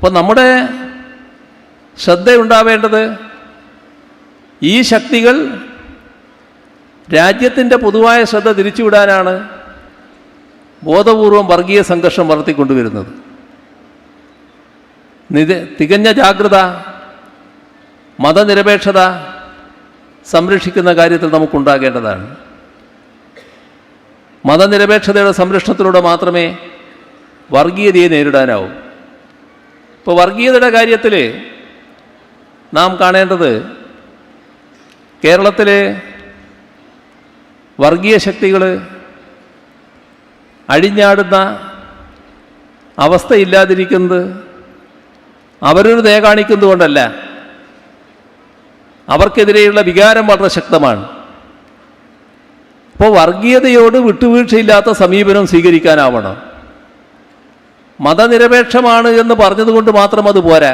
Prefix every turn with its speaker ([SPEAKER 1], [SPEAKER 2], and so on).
[SPEAKER 1] അപ്പോൾ നമ്മുടെ ശ്രദ്ധയുണ്ടാവേണ്ടത് ഈ ശക്തികൾ രാജ്യത്തിൻ്റെ പൊതുവായ ശ്രദ്ധ തിരിച്ചുവിടാനാണ് ബോധപൂർവം വർഗീയ സംഘർഷം വളർത്തിക്കൊണ്ടുവരുന്നത്. തികഞ്ഞ ജാഗ്രത മതനിരപേക്ഷത സംരക്ഷിക്കുന്ന കാര്യത്തിൽ നമുക്കുണ്ടാകേണ്ടതാണ്. മതനിരപേക്ഷതയുടെ സംരക്ഷണത്തിലൂടെ മാത്രമേ വർഗീയതയെ നേരിടാനാവൂ. ഇപ്പോൾ വർഗീയതയുടെ കാര്യത്തിൽ നാം കാണേണ്ടത് കേരളത്തിലെ വർഗീയ ശക്തികൾ അഴിഞ്ഞാടുന്ന അവസ്ഥയില്ലാതിരിക്കുന്നത് അവരൊരു ദയ കാണിക്കുന്നത് കൊണ്ടല്ല, അവർക്കെതിരെയുള്ള വികാരം വളരെ ശക്തമാണ്. അപ്പോൾ വർഗീയതയോട് വിട്ടുവീഴ്ചയില്ലാത്ത സമീപനം സ്വീകരിക്കാനാവണം. മതനിരപേക്ഷമാണ് എന്ന് പറഞ്ഞതുകൊണ്ട് മാത്രം അത് പോരാ.